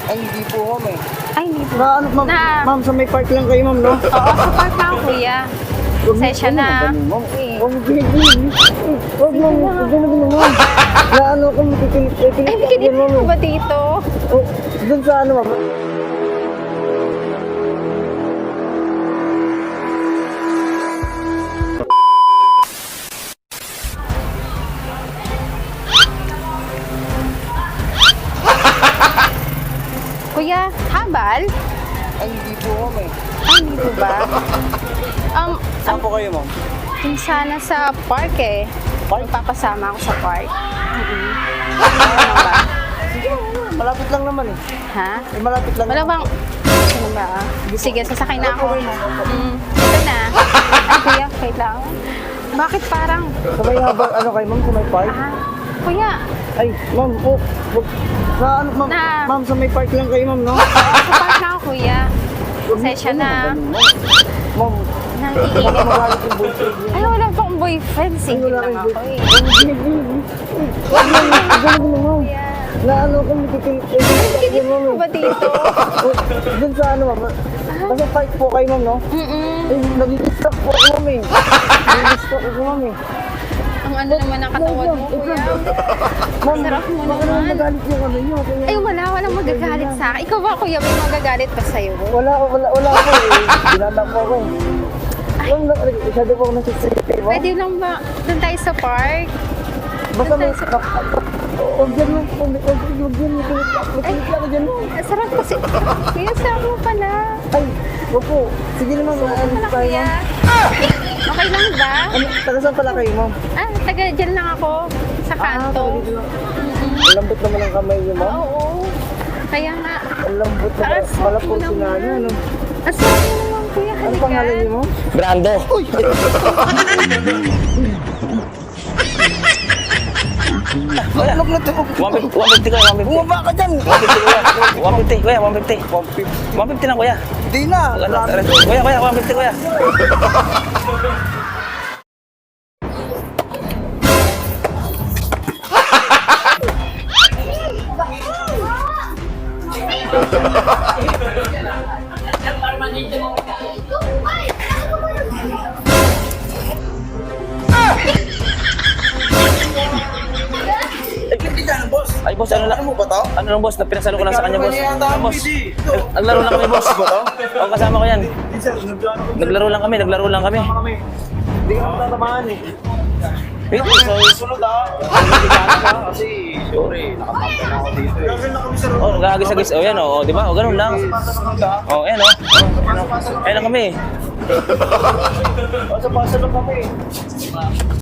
Ay, hindi po ma'am eh. Ay, hindi po. Ano, ma'am, Na- ma'am, sa may park lang kayo ma'am, no? Oo, sa park na ako, kuya. Session na. Ma'am, Eh. huwag ma'am, huwag ma'am. Na ano ko, makikinig. Ay, bikinig mo ba dito? Oh, dun sa ano ma'am. Kuya, habal? Ay, hindi po ma'am eh. Ay, hindi po ba? Saan po kayo ma'am? Yung sana sa park eh. Park? Papasama ako sa park. Ano ba? Sige, malapit lang naman eh. Ha? Eh, malapit lang Wala naman. bang... Ano ba? Sige, sasakay na ako. Okay, ma'am. Ito na. Ay, kuya, wait lang. Bakit parang... Sabay habang ano kayo ma'am, sa may park? Kuya, Ay, ma'am, oh, sa ano ma'am, Na- ma'am, sa may park lang kayo ma'am, no? sa park na ako, kuya. Session na. Ma'am, Nangiinit. magalit yung boyfriend niyo. Ay, wala pa akong boyfriend. Single Wala lang kayong ako boyfriend. eh. Huwag ma'am, ganun mo ma'am. Kuya. Na ano ko, makikinig. Kinig mo ba dito? Dun sa ano ma'am, basta park po kayo ma'am, no? Mm-mm. Ay, nag-i-stop po ako ma'am eh. Nag-i-stop ako ma'am eh. Ang ano naman ang katawan mo, kuya. Ma'am, Sarap mo baka naman. magalit yung ano niyo. kaya- Ay, walang magagalit sa akin. Ikaw ba, kuya, may magagalit pa sa'yo? Wala po eh. Binata po ako eh. Ma'am, masyado po ako nasisipin mo. Pwede lang ba? Doon tayo sa park? Basta may... Huwag dyan mo. Huwag dyan mo. Makinig ako dyan mo. Sarap kasi. Kuya, sarap mo pala. Ay, wag po. Sige naman, maalis Wala, tayo kuya. ma'am. Okay lang ba? Ano, taga saan pala kayo ma'am? Taga dyan lang ako. Sa kanto. taga dito lang. Ang lambot naman ang kamay niyo ma'am. Oo. Kaya nga. Ang lambot naman. Ang sarap Malapot mo si naman. nanay. Ano? Ang sarap mo naman, kuya. Ano Halika. pangalan niyo ma'am? Brando. Maglog na to. 150 kuya, 150. Bumaba ka dyan. 150 kuya, 150 kuya, 150. 150 lang kuya. Di na. Kuya, 150 kuya. Ay boss, ano lang? Ano mo ba to? Ano lang boss, na pinasalo ko lang sa kanya boss. Ano Ah, boss. Naglaro lang kami boss. Oo, kasama ko yan. Naglaro lang kami. Hindi ka naman tatamaan eh. Wait, so, Sunod ah. Kasi, sorry, nakapagpa na ako dito eh. Gagawin na kami sa road. oh, gagis-agis. Oh, yan oh, di ba? Oh, ganun lang. Sunod ah. Oh, ayan oh. Ayan lang kami. Sa pasa lang kami.